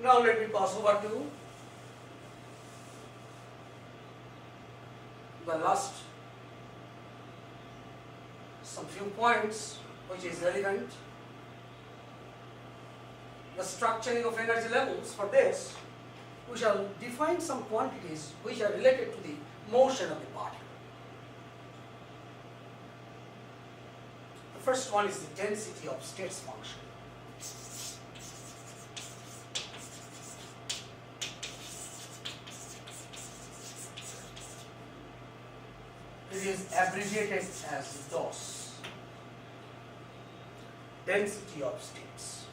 Now let me pass over to the last some few points which is relevant. The structuring of energy levels. For this, we shall define some quantities which are related to the motion of the particle. The first one is the density of states function. It is abbreviated as DOS, density of states.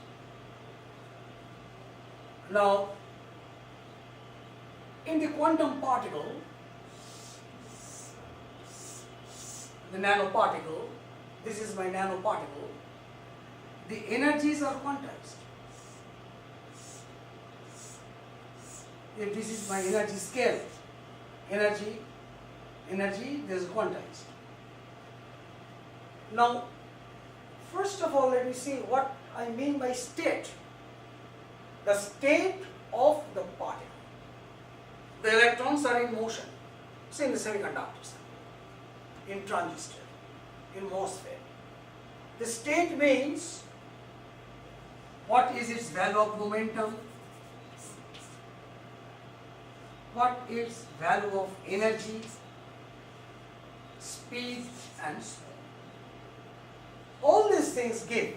Now, in the quantum particle, the nanoparticle, this is my nanoparticle, the energies are quantized. If this is my energy scale, energy, this is quantized. Now, first of all, let me see what I mean by state. The state of the particle. The electrons are in motion, say in the semiconductors, in transistor, in MOSFET. The state means what is its value of momentum, what is value of energy, speed, and so on. All these things give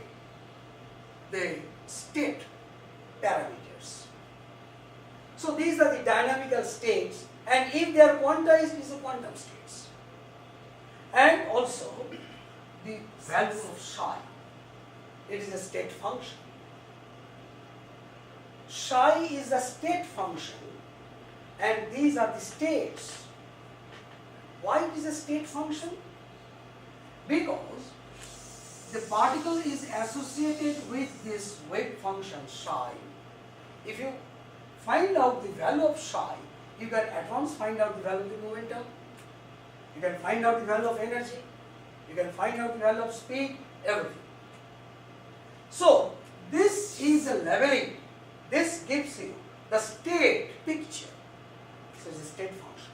the state parameters. So these are the dynamical states, and if they are quantized, these are quantum states. And also the value of psi, it is a state function. Psi is a state function, and these are the states. Why it is a state function? Because the particle is associated with this wave function psi. If you find out the value of psi, you can at once find out the value of the momentum, you can find out the value of energy, you can find out the value of speed, everything. So, this is a leveling. This gives you the state picture. So, it's a state function.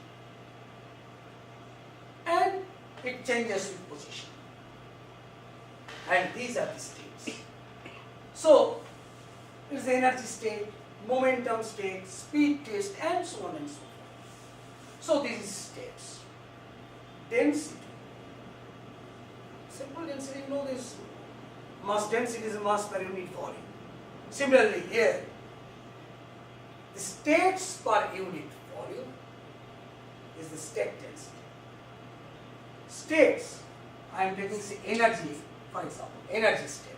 And it changes with position. And these are the states. So, it is the energy state, momentum state, speed test, and so on and so forth. So, these are states. Density. Simple density, you know this. Mass density is a mass per unit volume. Similarly, here, the states per unit volume is the state density. States, I am taking say energy, for example, energy state.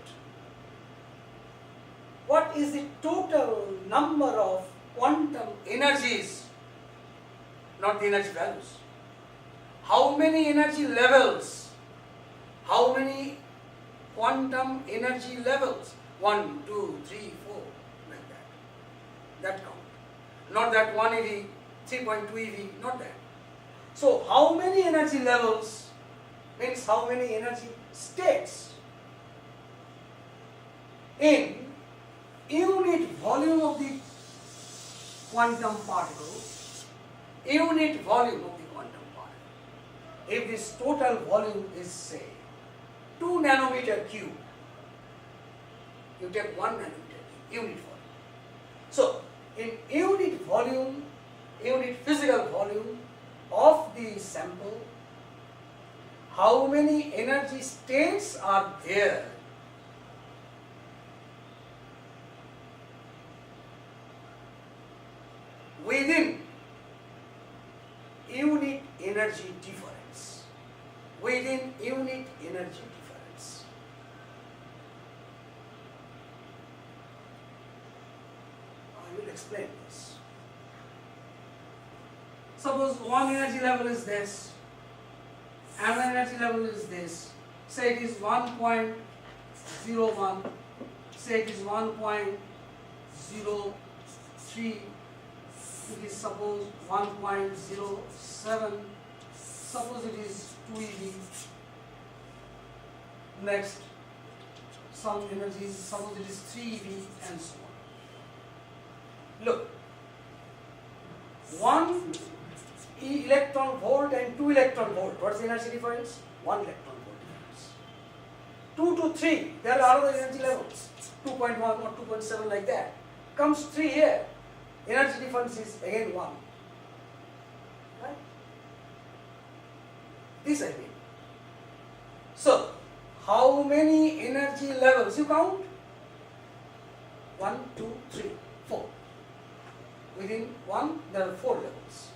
What is the total number of quantum energies, not the energy values? How many energy levels? How many quantum energy levels? 1, 2, 3, 4, like that. That count. Not that 1 eV, 3.2 eV, not that. So, how many energy levels means how many energy states in unit volume of the quantum particle, unit volume of the quantum particle. If this total volume is say 2 nanometer cube, you take 1 nanometer cube, unit volume. So, in unit volume, unit physical volume of the sample, how many energy states are there? Within unit energy difference. Within unit energy difference. I will explain this. Suppose one energy level is this, another energy level is this. Say it is 1.01, say it is 1.03, it is suppose 1.07, suppose it is 2 eV. Next, some energies, suppose it is 3 eV, and so on. Look, 1 electron volt and 2 electron volt. What is the energy difference? 1 electron volt difference. 2 to 3, there are other energy levels. 2.1 or 2.7 like that. Comes 3 here. Energy difference is again 1. Right? This I mean. So, how many energy levels you count? 1, 2, 3, 4. Within 1, there are 4 levels.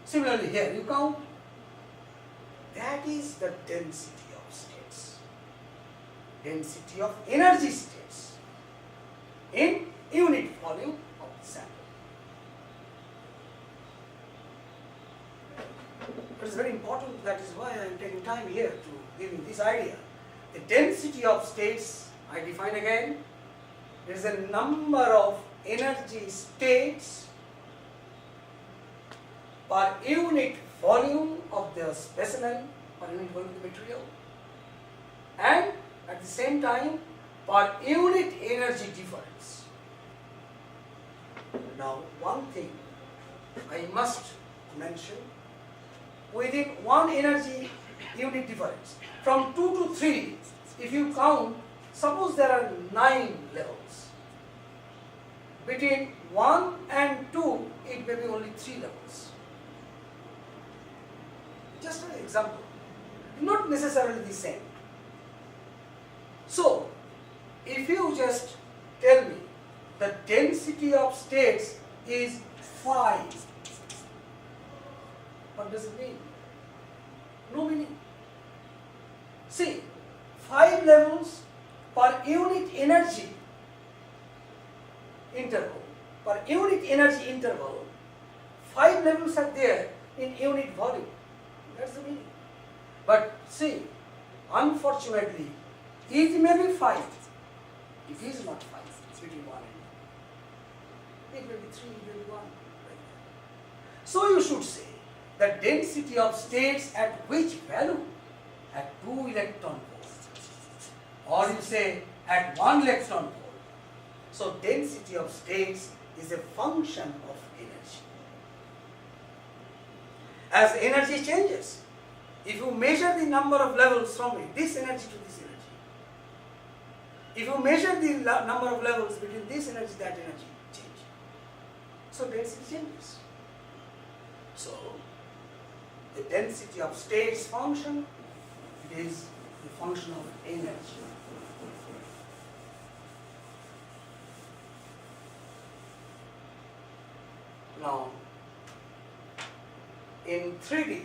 Similarly here, you count. That is the density of states. Density of energy states in unit volume of the sample. It is very important, that is why I am taking time here to give you this idea. The density of states, I define again, there is a number of energy states per unit volume of the specimen, per unit volume of the material, and at the same time per unit energy difference. Now, one thing I must mention, within one energy unit difference, from 2 to 3, if you count, suppose there are 9 levels. Between 1 and 2, it may be only 3 levels. Just an example, not necessarily the same. So, if you just tell me the density of states is 5, what does it mean? No meaning. See, 5 levels per unit energy interval. Per unit energy interval, 5 levels are there in unit volume. That's the meaning. But see, unfortunately, it may be 5. It is not 5. It's between 1 and 2. It may be 3, it may be 1. Like that. So you should say the density of states at which value? At 2 electron volts. Or you say at 1 electron volt. So density of states is a function of energy. As energy changes, if you measure the number of levels from this energy to this energy, if you measure the number of levels between this energy, that energy change. So density changes. So the density of states function, it is the function of energy. Now, in 3D,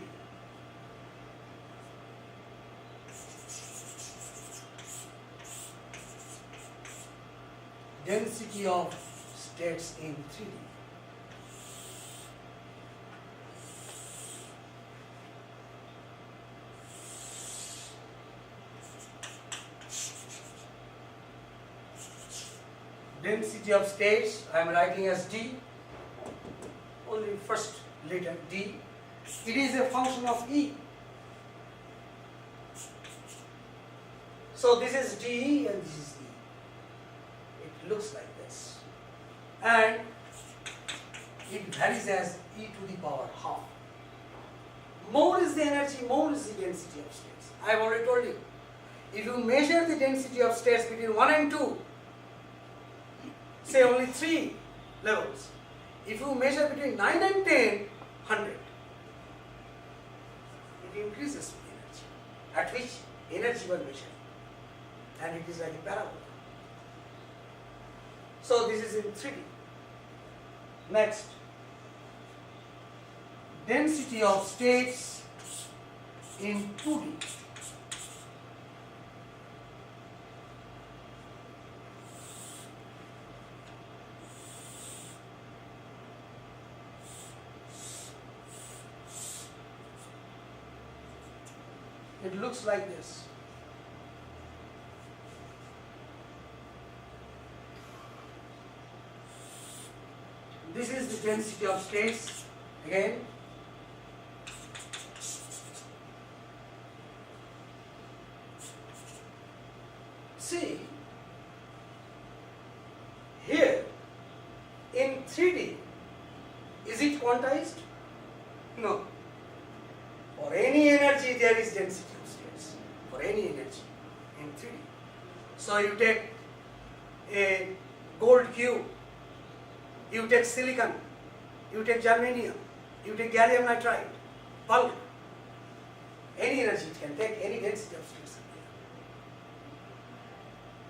density of states in 3D. Density of states, I am writing as D, only first letter D. It is a function of E. So this is DE and this is E. It looks like this. And it varies as E to the power half. More is the energy, more is the density of states. I have already told you. If you measure the density of states between 1 and 2, say only 3 levels. If you measure between 9 and 10, 100. It increases with energy, at which energy was measured. And it is like a parabola. So this is in 3D. Next, density of states in 2D. It looks like this. This is the density of states again. See, here in 3D, is it quantized? No. For any energy there is density of states, for any energy in 3D. So you take a gold cube, you take silicon, you take germanium, you take gallium nitride, bulk, any energy it can take, any density of states are there.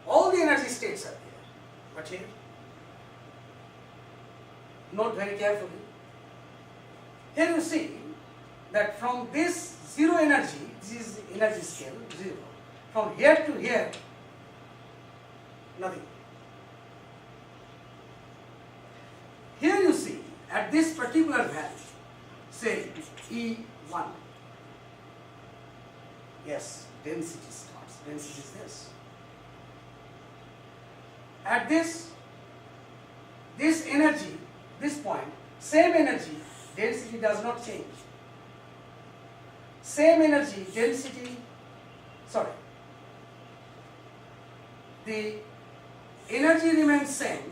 All the energy states are there. But here, note very carefully, here you see that from this zero energy, this is energy scale, 0, from here to here, nothing. Here you see, at this particular value, say E1, yes, density starts, density is this. At this energy, this point, same energy, density does not change. Same energy, density, sorry, the energy remains same,